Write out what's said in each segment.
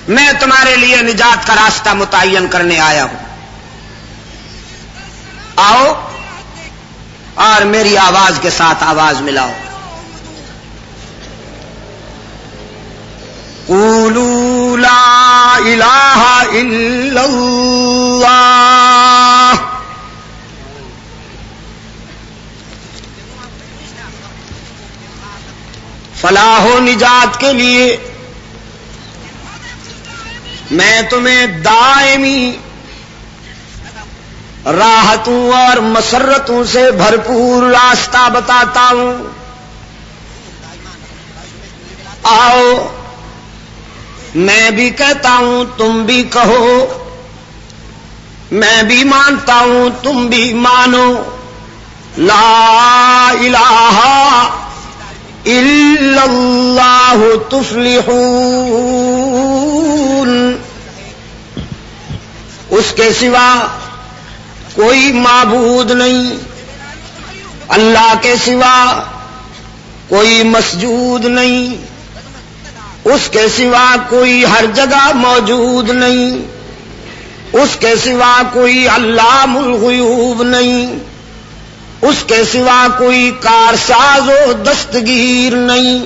میں تمہارے لیے نجات کا راستہ متعین کرنے آیا ہوں، آؤ اور میری آواز کے ساتھ آواز ملاؤ۔ قولوا لا الہ الا اللہ، فلاح و نجات کے لیے میں تمہیں دائمی راحتوں اور مسرتوں سے بھرپور راستہ بتاتا ہوں، آؤ میں بھی کہتا ہوں تم بھی کہو، میں بھی مانتا ہوں تم بھی مانو، لا الہ الا اللہ تفلحون، اس کے سوا کوئی معبود نہیں، اللہ کے سوا کوئی مسجود نہیں، اس کے سوا کوئی ہر جگہ موجود نہیں، اس کے سوا کوئی علام الغیوب نہیں، اس کے سوا کوئی کارساز و دستگیر نہیں،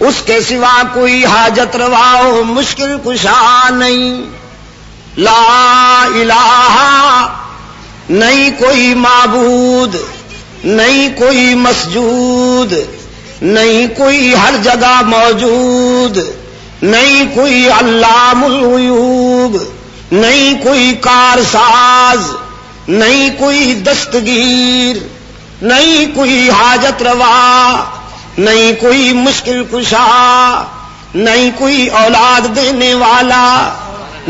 اس کے سوا کوئی حاجت روا و مشکل کشا نہیں، لا الہ، نہیں کوئی معبود، نہیں کوئی مسجود، نہیں کوئی ہر جگہ موجود، نہیں کوئی علام الغیوب، نہیں کوئی کارساز، نہیں کوئی دستگیر، نہیں کوئی حاجت روا، نہیں کوئی مشکل کشا، نہیں کوئی اولاد دینے والا،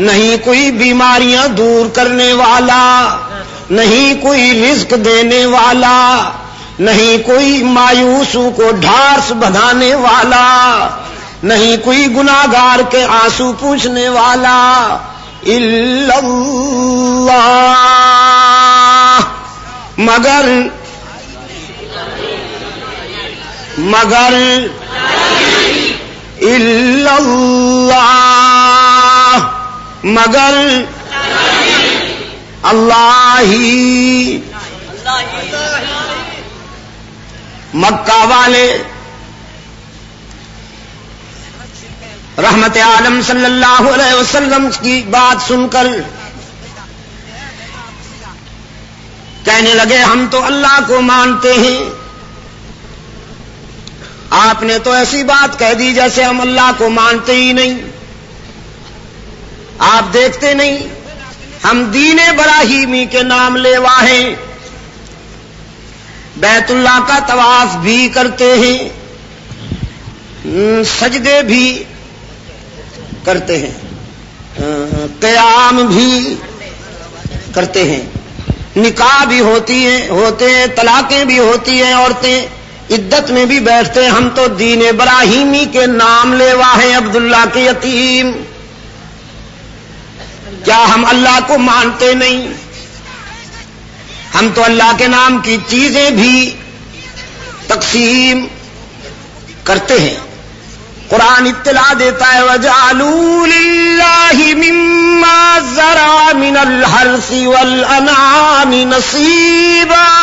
نہیں کوئی بیماریاں دور کرنے والا، نہیں کوئی رزق دینے والا، نہیں کوئی مایوسوں کو ڈھارس بندھانے والا، نہیں کوئی گناہگار کے آنسو پوچھنے والا، الا اللہ، مگر الا اللہ، مگر اللہ ہی۔ مکہ والے رحمت عالم صلی اللہ علیہ وسلم کی بات سن کر کہنے لگے ہم تو اللہ کو مانتے ہیں، آپ نے تو ایسی بات کہہ دی جیسے ہم اللہ کو مانتے ہی نہیں، آپ دیکھتے نہیں ہم دین ابراہیمی کے نام لیوا ہیں، بیت اللہ کا طواف بھی کرتے ہیں، سجدے بھی کرتے ہیں، قیام بھی کرتے ہیں، نکاح بھی ہوتے ہیں، طلاقیں بھی ہوتی ہیں، عورتیں عدت میں بھی بیٹھتے ہیں، ہم تو دین ابراہیمی کے نام لیوا ہیں، عبداللہ کے یتیم، کیا ہم اللہ کو مانتے نہیں؟ ہم تو اللہ کے نام کی چیزیں بھی تقسیم کرتے ہیں۔ قرآن اطلاع دیتا ہے وَجَعَلُوا لِلَّهِ مِمَّا زَرَعَ مِنَ الْحَرْثِ وَالْأَنْعَامِ نَصِيبًا،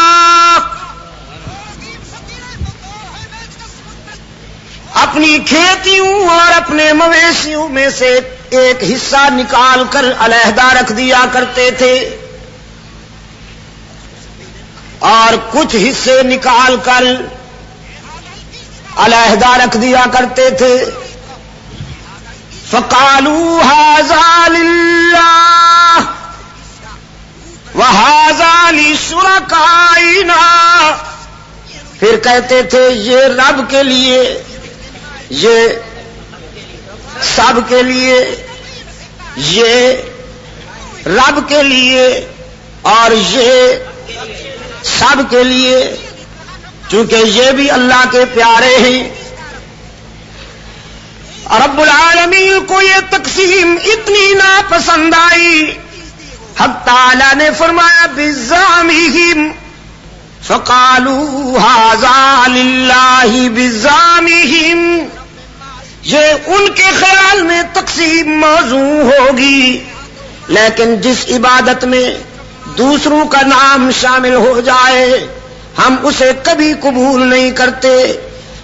اپنی کھیتیوں اور اپنے مویشیوں میں سے ایک حصہ نکال کر علیحدہ رکھ دیا کرتے تھے اور کچھ حصے نکال کر علیحدہ رکھ دیا کرتے تھے، فَقَالُوا هَذَا لِلَّهِ وَهَذَا لِشُرَكَائِنَا، پھر کہتے تھے یہ رب کے لیے، یہ سب کے لیے، یہ رب کے لیے اور یہ سب کے لیے، چونکہ یہ بھی اللہ کے پیارے ہیں۔ رب العالمین کو یہ تقسیم اتنی ناپسند آئی، حق تعالی نے فرمایا بِزَعْمِهِمْ فَقَالُوا هَذَا لِلَّهِ بِزَعْمِهِمْ، یہ ان کے خیال میں تقسیم موضوع ہوگی، لیکن جس عبادت میں دوسروں کا نام شامل ہو جائے ہم اسے کبھی قبول نہیں کرتے۔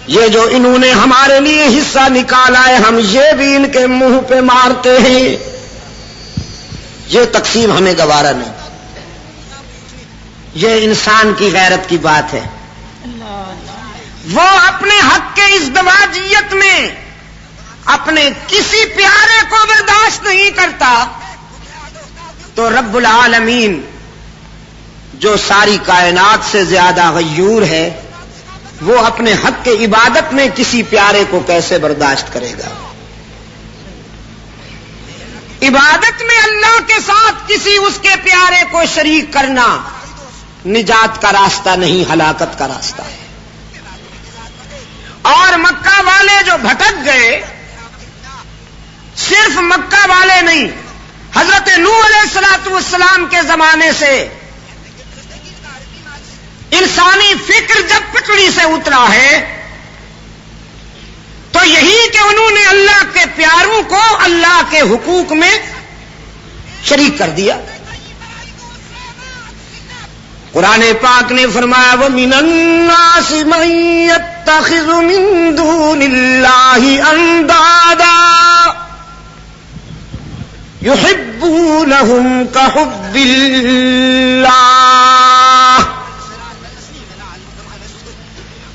یہ جو انہوں نے ہمارے لیے حصہ نکالا ہے ہم یہ بھی ان کے منہ پہ مارتے ہیں، یہ تقسیم ہمیں گوارا نہیں۔ یہ انسان کی غیرت کی بات ہے۔ وہ اپنے حق کے ازدواجیت میں اپنے کسی پیارے کو برداشت نہیں کرتا، تو رب العالمین جو ساری کائنات سے زیادہ غیور ہے وہ اپنے حق کے عبادت میں کسی پیارے کو کیسے برداشت کرے گا؟ عبادت میں اللہ کے ساتھ کسی اس کے پیارے کو شریک کرنا نجات کا راستہ نہیں، ہلاکت کا راستہ ہے۔ اور مکہ والے جو بھٹک گئے، صرف مکہ والے نہیں، حضرت نوح علیہ السلام کے زمانے سے انسانی فکر جب پٹڑی سے اترا ہے تو یہی کہ انہوں نے اللہ کے پیاروں کو اللہ کے حقوق میں شریک کر دیا۔ قرآن پاک نے فرمایا وَمِنَ النَّاسِ مَن يَتَّخِذُ مِن دُونِ اللَّهِ أَندَادًا يُحِبُّونَهُمْ كَحُبِّ اللَّهِ،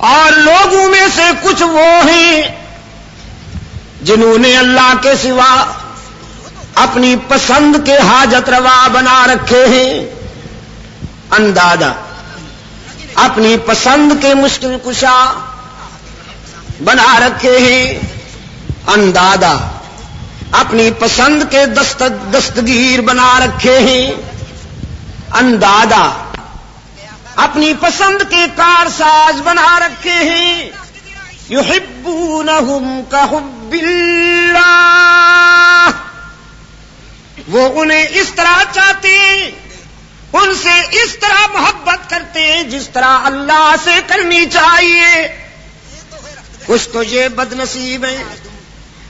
اور لوگوں میں سے کچھ وہ ہیں جنہوں نے اللہ کے سوا اپنی پسند کے حاجت روا بنا رکھے ہیں، اندادا اپنی پسند کے مشکل کشا بنا رکھے ہیں، اندادا اپنی پسند کے دستگیر بنا رکھے ہیں، اندادا اپنی پسند کے کارساز بنا رکھے ہیں، یحبونہم کحب اللہ، وہ انہیں اس طرح چاہتے ہیں، ان سے اس طرح محبت کرتے ہیں جس طرح اللہ سے کرنی چاہیے۔ کچھ تو یہ بد نصیب ہیں،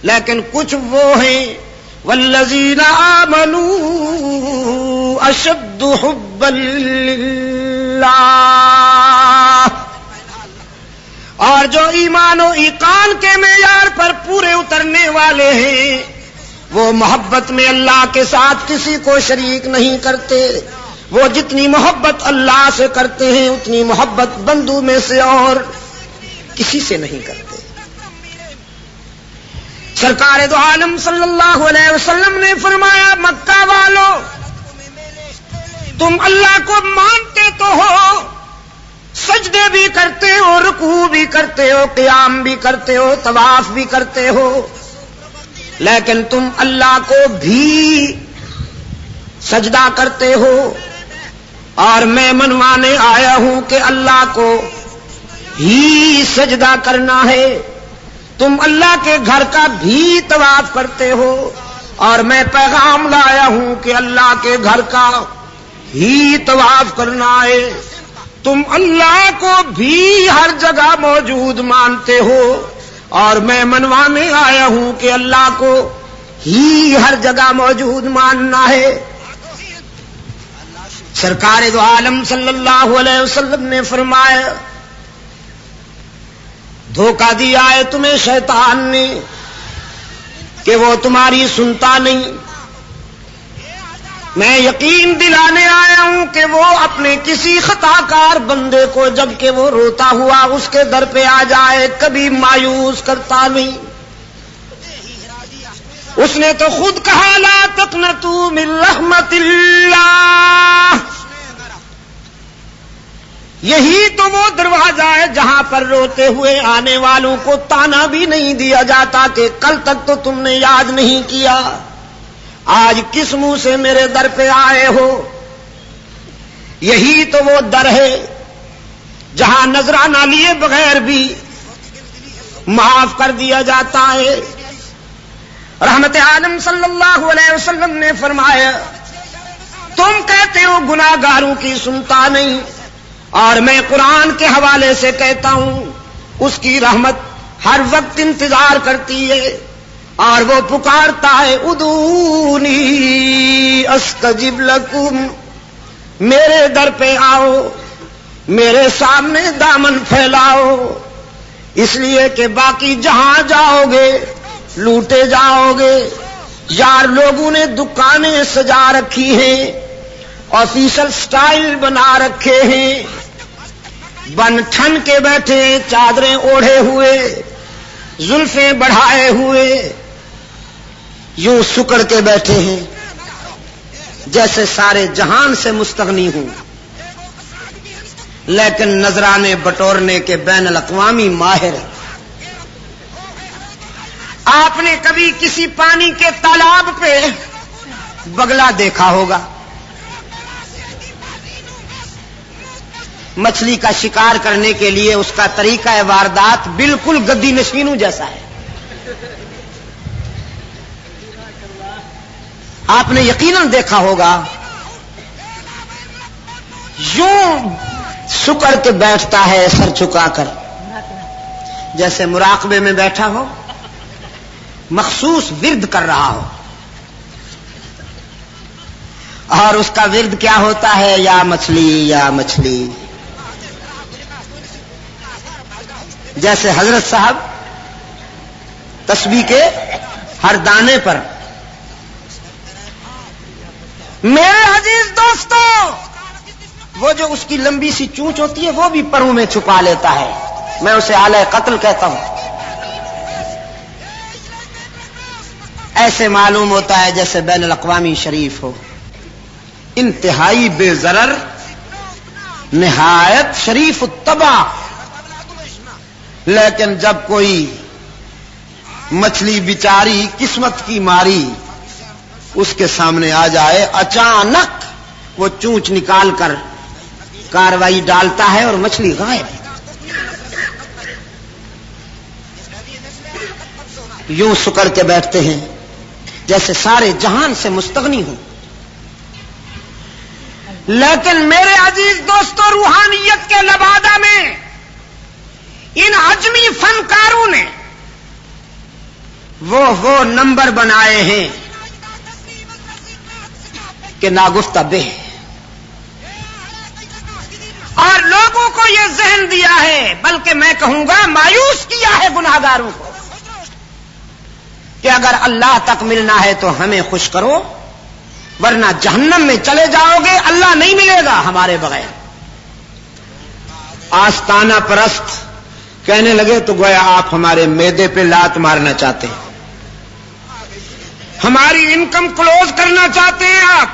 لیکن کچھ وہ ہیں والذین آمنوا اشد حبا للہ، اور جو ایمان و ایقان کے معیار پر پورے اترنے والے ہیں وہ محبت میں اللہ کے ساتھ کسی کو شریک نہیں کرتے۔ وہ جتنی محبت اللہ سے کرتے ہیں اتنی محبت بندوں میں سے اور کسی سے نہیں کرتے۔ سرکار دو عالم صلی اللہ علیہ وسلم نے فرمایا مکہ والو تم اللہ کو مانتے تو ہو، سجدے بھی کرتے ہو، رکوع بھی کرتے ہو، قیام بھی کرتے ہو، طواف بھی کرتے ہو، لیکن تم اللہ کو بھی سجدہ کرتے ہو، اور میں منوانے آیا ہوں کہ اللہ کو ہی سجدہ کرنا ہے۔ تم اللہ کے گھر کا بھی طواف کرتے ہو، اور میں پیغام لایا ہوں کہ اللہ کے گھر کا ہی طواف کرنا ہے۔ تم اللہ کو بھی ہر جگہ موجود مانتے ہو، اور میں منوانے آیا ہوں کہ اللہ کو ہی ہر جگہ موجود ماننا ہے۔ سرکار دو عالم صلی اللہ علیہ وسلم نے فرمایا دھوکہ دیا ہے تمہیں شیطان نے کہ وہ تمہاری سنتا نہیں، میں یقین دلانے آیا ہوں کہ وہ اپنے کسی خطا کار بندے کو جب کہ وہ روتا ہوا اس کے در پہ آ جائے کبھی مایوس کرتا نہیں۔ اس نے تو خود کہا لا تقنطوا من رحمت اللہ، یہی تو وہ دروازہ ہے جہاں پر روتے ہوئے آنے والوں کو تانا بھی نہیں دیا جاتا کہ کل تک تو تم نے یاد نہیں کیا، آج کس منہ سے میرے در پہ آئے ہو۔ یہی تو وہ در ہے جہاں نذرانہ لیے بغیر بھی معاف کر دیا جاتا ہے۔ رحمت عالم صلی اللہ علیہ وسلم نے فرمایا تم کہتے ہو گناہ گاروں کی سنتا نہیں، اور میں قرآن کے حوالے سے کہتا ہوں اس کی رحمت ہر وقت انتظار کرتی ہے اور وہ پکارتا ہے ادعونی استجب لکم، میرے در پہ آؤ، میرے سامنے دامن پھیلاؤ، اس لیے کہ باقی جہاں جاؤ گے لوٹے جاؤ گے۔ یار لوگوں نے دکانیں سجا رکھی ہیں، آفیشل سٹائل بنا رکھے ہیں، بن ٹھن کے بیٹھے ہیں، چادریں اوڑھے ہوئے، زلفیں بڑھائے ہوئے، یوں سکڑ کے بیٹھے ہیں جیسے سارے جہان سے مستغنی ہوں، لیکن نذرانے بٹورنے کے بین الاقوامی ماہر۔ آپ نے کبھی کسی پانی کے تالاب پہ بگلا دیکھا ہوگا؟ مچھلی کا شکار کرنے کے لیے اس کا طریقہ واردات بالکل گدی نشینوں جیسا ہے۔ آپ نے یقیناً دیکھا ہوگا یوں سکڑ کے بیٹھتا ہے سر جھکا کر، جیسے مراقبے میں بیٹھا ہو، مخصوص ورد کر رہا ہو۔ اور اس کا ورد کیا ہوتا ہے؟ یا مچھلی یا مچھلی۔ جیسے حضرت صاحب تسبیح کے ہر دانے پر، میرے عزیز دوستو، وہ جو اس کی لمبی سی چونچ ہوتی ہے وہ بھی پروں میں چھپا لیتا ہے، میں اسے آلہ قتل کہتا ہوں۔ ایسے معلوم ہوتا ہے جیسے بین الاقوامی شریف ہو، انتہائی بے ضرر، نہایت شریف الطبع، لیکن جب کوئی مچھلی بیچاری قسمت کی ماری اس کے سامنے آ جائے، اچانک وہ چونچ نکال کر کاروائی ڈالتا ہے اور مچھلی غائب۔ یوں سکڑ کے بیٹھتے ہیں جیسے سارے جہان سے مستغنی ہوں۔ لیکن میرے عزیز دوستو، روحانیت کے لبادہ میں ان عجمی فنکاروں نے وہ نمبر بنائے ہیں کہ ناگفتہ بے، اور لوگوں کو یہ ذہن دیا ہے، بلکہ میں کہوں گا مایوس کیا ہے گناہگاروں کو، کہ اگر اللہ تک ملنا ہے تو ہمیں خوش کرو، ورنہ جہنم میں چلے جاؤ گے، اللہ نہیں ملے گا ہمارے بغیر۔ آستانہ پرست کہنے لگے تو گویا آپ ہمارے معدے پہ لات مارنا چاہتے ہیں، ہماری انکم کلوز کرنا چاہتے ہیں آپ۔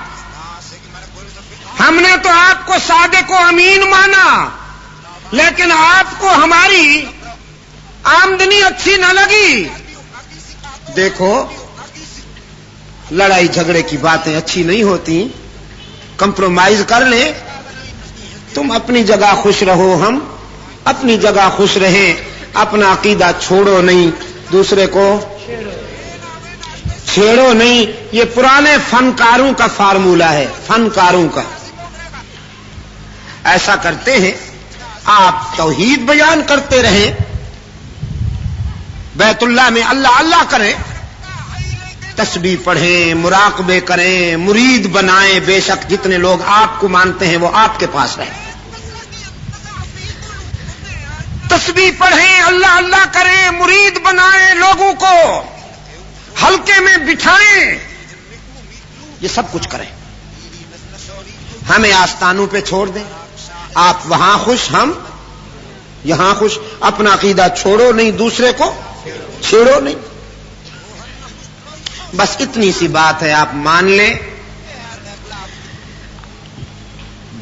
ہم نے تو آپ کو صادق و امین مانا، لیکن آپ کو ہماری آمدنی اچھی نہ لگی۔ دیکھو، لڑائی جھگڑے کی باتیں اچھی نہیں ہوتی، کمپرومائز کر لیں، تم اپنی جگہ خوش رہو، ہم اپنی جگہ خوش رہیں، اپنا عقیدہ چھوڑو نہیں، دوسرے کو چھیڑو نہیں۔ یہ پرانے فنکاروں کا فارمولہ ہے، فنکاروں کا۔ ایسا کرتے ہیں، آپ توحید بیان کرتے رہیں، بیت اللہ میں اللہ اللہ کریں، تسبیح پڑھیں، مراقبے کریں، مرید بنائیں، بے شک جتنے لوگ آپ کو مانتے ہیں وہ آپ کے پاس رہیں، تسبیح پڑھیں، اللہ اللہ کریں، مرید بنائیں، لوگوں کو حلقے میں بٹھائیں، یہ سب کچھ کریں۔ ہمیں آستانوں پہ چھوڑ دیں، آپ وہاں خوش، ہم یہاں خوش، اپنا عقیدہ چھوڑو نہیں، دوسرے کو چھیڑو نہیں۔ بس اتنی سی بات ہے، آپ مان لیں،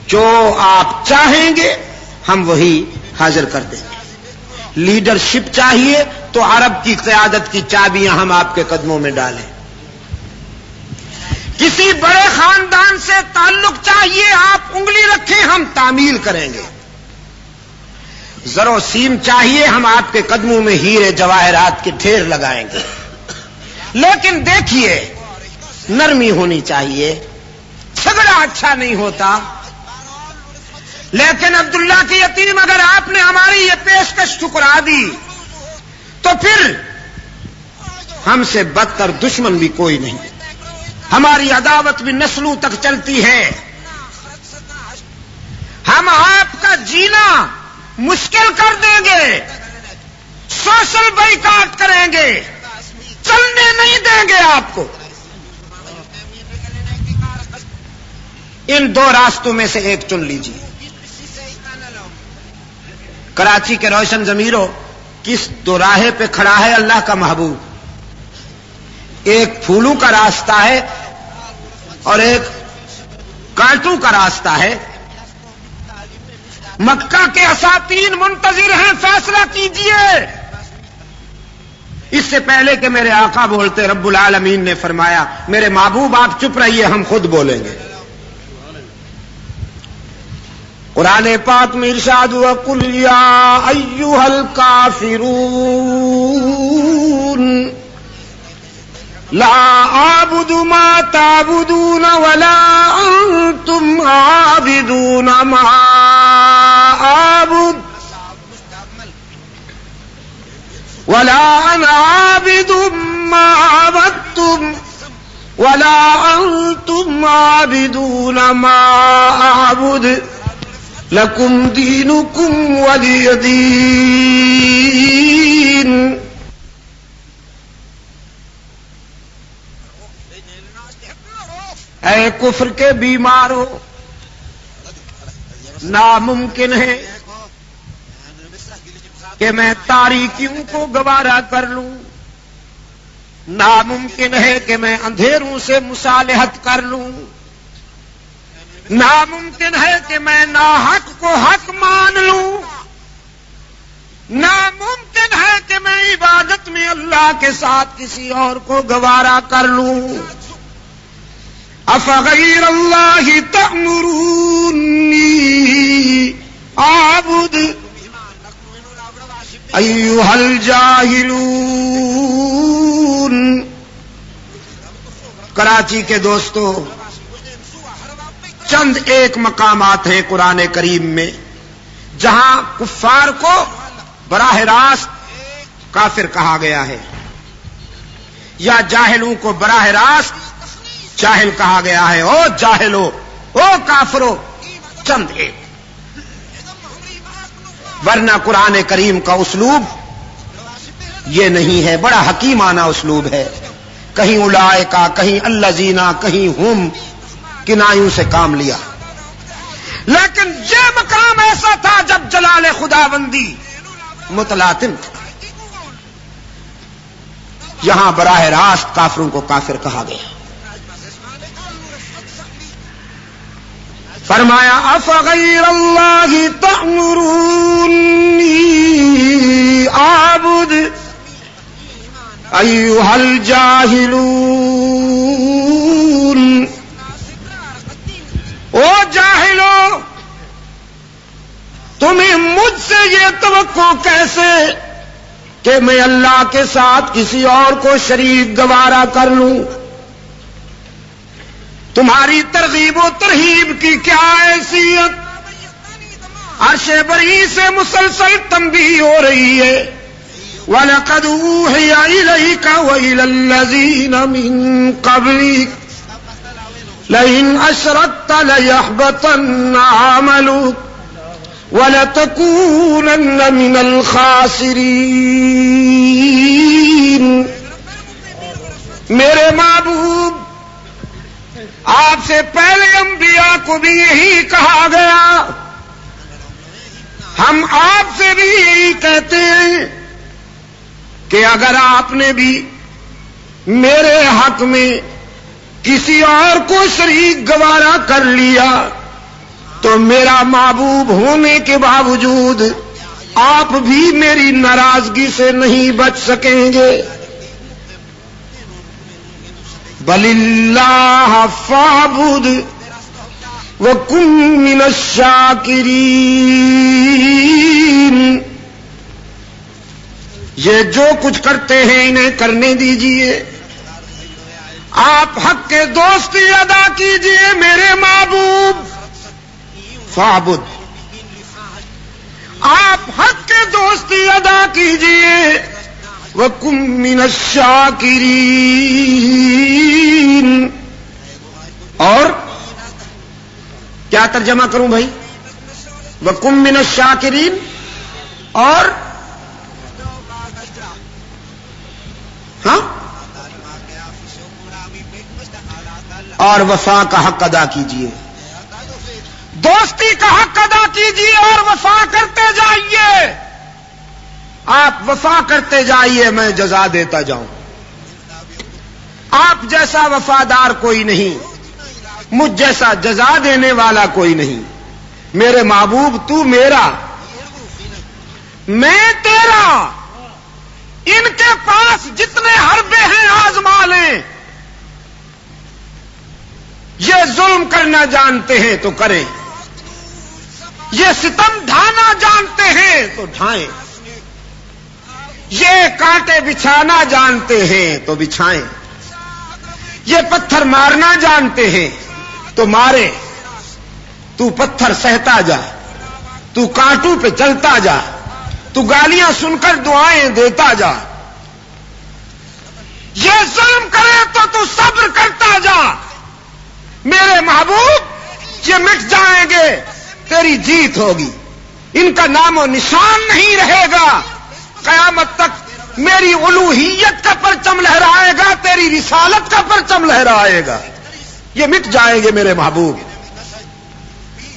جو آپ چاہیں گے ہم وہی حاضر کر دیں گے۔ لیڈرشپ چاہیے تو عرب کی قیادت کی چابیاں ہم آپ کے قدموں میں ڈالیں۔ کسی بڑے خاندان سے تعلق چاہیے، آپ انگلی رکھیں، ہم تعمیل کریں گے۔ زر و سیم چاہیے، ہم آپ کے قدموں میں ہیرے جواہرات کے ڈھیر لگائیں گے۔ لیکن دیکھیے، نرمی ہونی چاہیے، جھگڑا اچھا نہیں ہوتا۔ لیکن عبداللہ کی یتیم، اگر آپ نے ہماری یہ پیشکش ٹھکرا دی تو پھر ہم سے بدتر دشمن بھی کوئی نہیں. ہماری عداوت بھی نسلوں تک چلتی ہے. ہم آپ کا جینا مشکل کر دیں گے، سوشل بائیکاٹ کریں گے، چلنے نہیں دیں گے آپ کو. ان دو راستوں میں سے ایک چن لیجیے. کراچی کے روشن ضمیروں، کس دوراہے پہ کھڑا ہے اللہ کا محبوب؟ ایک پھولوں کا راستہ ہے اور ایک کانٹوں کا راستہ ہے. مکہ کے اساطین منتظر ہیں، فیصلہ کیجئے. اس سے پہلے کہ میرے آقا بولتے، رب العالمین نے فرمایا میرے محبوب آپ چپ رہیے، ہم خود بولیں گے. قرآن پاک میں ارشاد ہوا قل یا ایھا الکافرون لا اعبد ما تعبدون ولا انتم عابدون ما اعبد ولا انا عابد ما عبدتم ولا انتم عابدون ما اعبد لکم دینکم ولی دین. اے کفر کے بیمارو، ناممکن ہے کہ میں تاریکیوں کو گوارا کر لوں، ناممکن ہے کہ میں اندھیروں سے مصالحت کر لوں، ناممکن ہے کہ میں ناحق کو حق مان لوں، ناممکن ہے کہ میں عبادت میں اللہ کے ساتھ کسی اور کو گوارا کر لوں. افغیر اللہ تأمرونی اعبد ایھا الجاہلون. کراچی کے دوستو، چند ایک مقامات ہیں قرآن کریم میں جہاں کفار کو براہ راست کافر کہا گیا ہے یا جاہلوں کو براہ راست جاہل کہا گیا ہے. او جاہلو، او کافرو، چند ایک. ورنہ قرآن کریم کا اسلوب یہ نہیں ہے، بڑا حکیمانہ اسلوب ہے. کہیں اولئکا، کہیں الذین، کہیں ہم، کنایوں سے کام لیا. لیکن یہ مقام ایسا تھا جب جلال خداوندی متلاطم تھا، یہاں براہ راست کافروں کو کافر کہا گیا. فرمایا افغیر اللہ تأمرونی اعبد ایھا الجاہلون. او جاہلو، تمہیں مجھ سے یہ توقع کیسے کہ میں اللہ کے ساتھ کسی اور کو شریک گوارا کر لوں؟ تمہاری ترغیب و ترہیب کی کیا حیثیت؟ عرش بری سے مسلسل تنبیہ ہو رہی ہے. وَلَقَدْ أُوحِيَ إِلَيْكَ وَإِلَى الَّذِينَ مِن قَبْلِكَ لَئِنْ أَشْرَكْتَ لَيَحْبَطَنَّ عَمَلُكَ وَلَتَكُونَنَّ مِنَ الْخَاسِرِينَ. میرے محبوب، آپ سے پہلے انبیاء کو بھی یہی کہا گیا، ہم آپ سے بھی یہی کہتے ہیں کہ اگر آپ نے بھی میرے حق میں کسی اور کو شریک گوارا کر لیا تو میرا محبوب ہونے کے باوجود آپ بھی میری ناراضگی سے نہیں بچ سکیں گے. بل اللہ فاعبد وکن من الشاکرین. یہ جو کچھ کرتے ہیں انہیں کرنے دیجئے، آپ حق کے دوستی ادا کیجئے میرے محبوب. فاعبد، آپ حق کے دوستی ادا کیجئے وَكُن مِّنَ الشَّاكِرِينَ. اور کیا ترجمہ کروں بھائی؟ وَكُن مِّنَ الشَّاكِرِينَ اور ہاں اور وفا کا حق ادا کیجئے. دوستی کا حق ادا کیجئے اور وفا کرتے جائیے. آپ وفا کرتے جائیے، میں جزا دیتا جاؤں. آپ جیسا وفادار کوئی نہیں، مجھ جیسا جزا دینے والا کوئی نہیں. میرے محبوب تو میرا، میں تیرا. ان کے پاس جتنے حربے ہیں آزما لیں. یہ ظلم کرنا جانتے ہیں تو کریں، یہ ستم ڈھانا جانتے ہیں تو ڈھائیں، یہ کانٹے بچھانا جانتے ہیں تو بچھائیں، یہ پتھر مارنا جانتے ہیں تو مارے. تو پتھر سہتا جا، تو کانٹوں پہ چلتا جا، تو گالیاں سن کر دعائیں دیتا جا. یہ ظلم کرے تو صبر کرتا جا. میرے محبوب یہ مٹ جائیں گے، تیری جیت ہوگی. ان کا نام و نشان نہیں رہے گا. قیامت تک میری الوہیت کا پرچم لہرائے گا، تیری رسالت کا پرچم لہرائے گا. یہ مٹ جائیں گے میرے محبوب.